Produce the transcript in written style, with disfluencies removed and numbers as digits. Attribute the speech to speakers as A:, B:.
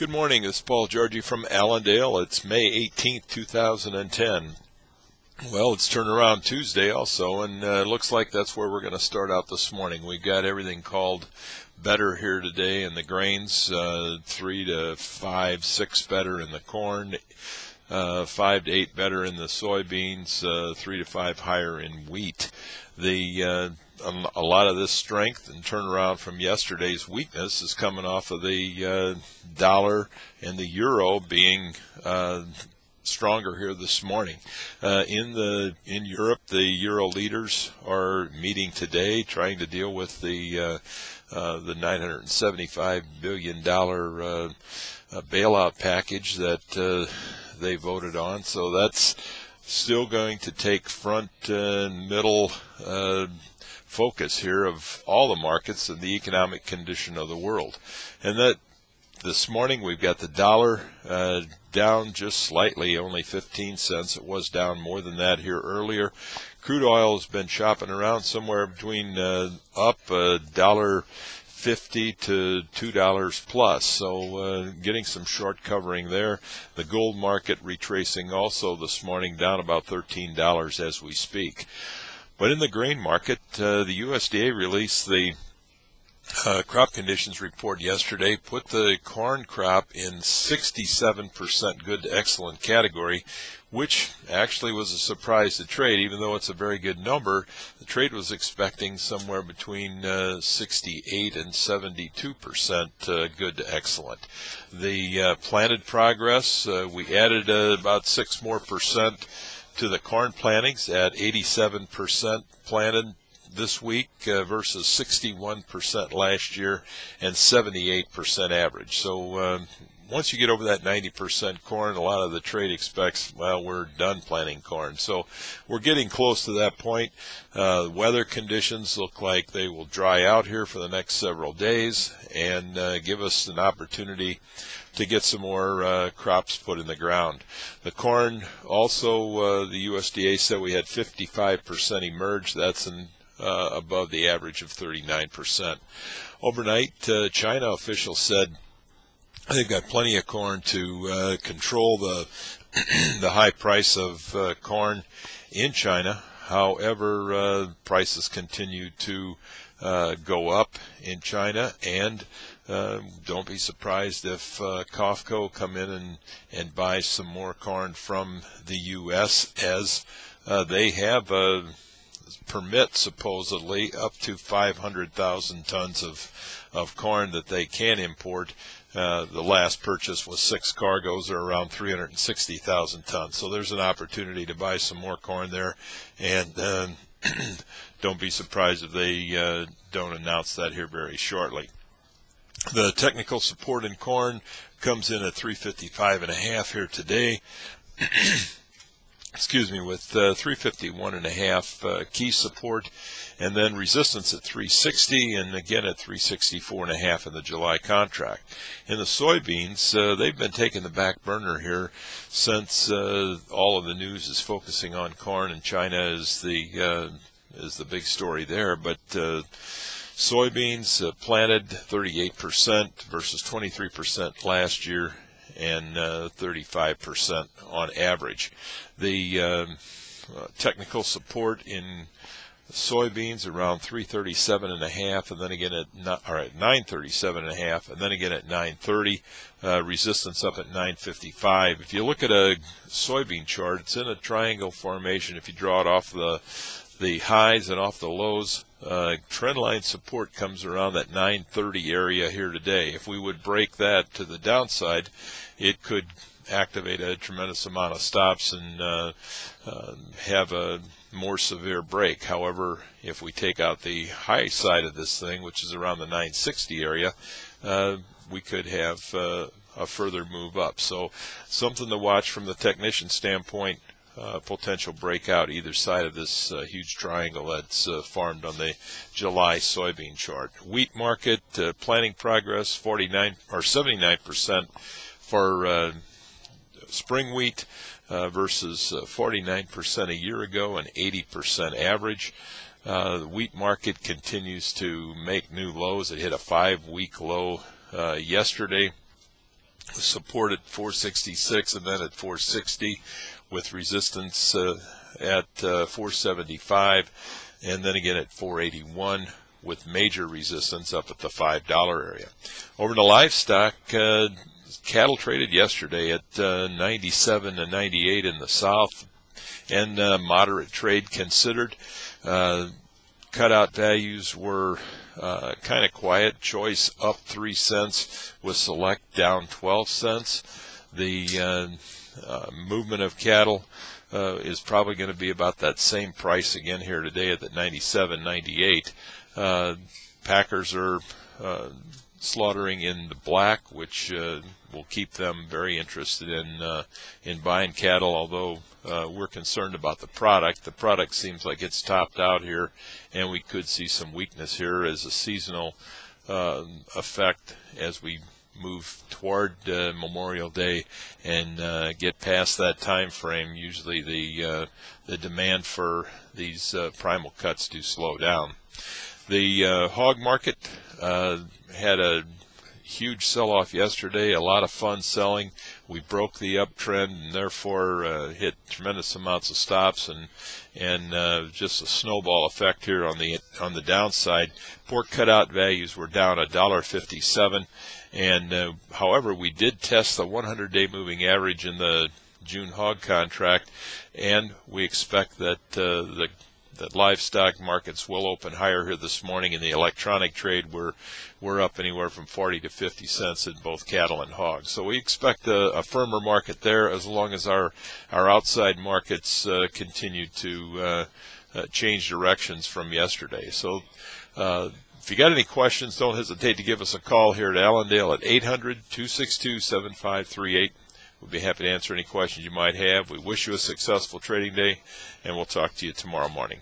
A: Good morning, it's Paul Georgi from Allendale. It's May 18th, 2010. Well, it's turnaround Tuesday also, and it looks like that's where we're going to start out this morning. We've got everything called better here today in the grains, 3 to 5, 6 better in the corn, 5 to 8 better in the soybeans, 3 to 5 higher in wheat. A lot of this strength and turnaround from yesterday's weakness is coming off of the dollar and the euro being stronger here this morning. In Europe, the euro leaders are meeting today, trying to deal with the $975 billion bailout package that they voted on. So that's still going to take front and middle focus here of all the markets and the economic condition of the world. And that this morning we've got the dollar down just slightly, only 15 cents. It was down more than that here earlier. Crude oil has been shopping around somewhere between up $1.50 to $2 plus, so getting some short covering there. The gold market retracing also this morning, down about $13 as we speak. But in the grain market, the USDA released the crop conditions report yesterday, put the corn crop in 67% good to excellent category, which actually was a surprise to trade. Even though it's a very good number, the trade was expecting somewhere between 68 and 72% good to excellent. The planted progress, we added about 6% more to the corn plantings at 87% planted this week versus 61% last year and 78% average. So once you get over that 90% corn, a lot of the trade expects, well, we're done planting corn. So we're getting close to that point. Weather conditions look like they will dry out here for the next several days and give us an opportunity to get some more crops put in the ground. The corn also, the USDA said we had 55% emerge. That's above the average of 39%. Overnight, China officials said they've got plenty of corn to control the the high price of corn in China. However, prices continue to go up in China, and don't be surprised if COFCO come in and buy some more corn from the U.S. as they have a permit supposedly up to 500,000 tons of corn that they can import. The last purchase was 6 cargoes, or around 360,000 tons. So there's an opportunity to buy some more corn there, and don't be surprised if they don't announce that here very shortly. The technical support in corn comes in at 355.5 here today. Excuse me, with 351.5 key support, and then resistance at 360, and again at 364.5 in the July contract. In the soybeans, they've been taking the back burner here since all of the news is focusing on corn, and China is the big story there. But soybeans planted 38% versus 23% last year, and 35% on average. The technical support in soybeans around 337.5, and then again at 937.5, and then again at 930. Resistance up at 955. If you look at a soybean chart, it's in a triangle formation. If you draw it off the highs and off the lows, trend line support comes around that 930 area here today. If we would break that to the downside, it could activate a tremendous amount of stops and have a more severe break. However, if we take out the high side of this thing, which is around the 960 area, we could have a further move up. So something to watch from the technician standpoint. Potential breakout either side of this huge triangle that's formed on the July soybean chart. Wheat market planting progress 49 or 79% for spring wheat versus 49% a year ago and 80% average. The wheat market continues to make new lows. It hit a 5-week low yesterday. support at 466 and then at 460, with resistance at 475, and then again at 481, with major resistance up at the $5 area. Over to livestock, cattle traded yesterday at 97 and 98 in the south, and moderate trade considered. Cutout values were kind of quiet. Choice up 3 cents, with select down 12 cents. The movement of cattle is probably going to be about that same price again here today at the 97, 98. Packers are slaughtering in the black, which will keep them very interested in buying cattle, although we're concerned about the product. The product seems like it's topped out here, and we could see some weakness here as a seasonal effect as we move toward Memorial Day and get past that time frame. Usually the demand for these primal cuts do slow down. The hog market had a huge sell-off yesterday, a lot of fun selling. We broke the uptrend and therefore hit tremendous amounts of stops, and just a snowball effect here on the downside. Pork cutout values were down $1.57, and however, we did test the 100-day moving average in the June hog contract, and we expect that that livestock markets will open higher here this morning. In the electronic trade, we're up anywhere from 40 to 50 cents in both cattle and hogs. So we expect a firmer market there, as long as our outside markets continue to change directions from yesterday. So if you got any questions, don't hesitate to give us a call here at Allendale at 800-262-7538. We'll be happy to answer any questions you might have. We wish you a successful trading day, and we'll talk to you tomorrow morning.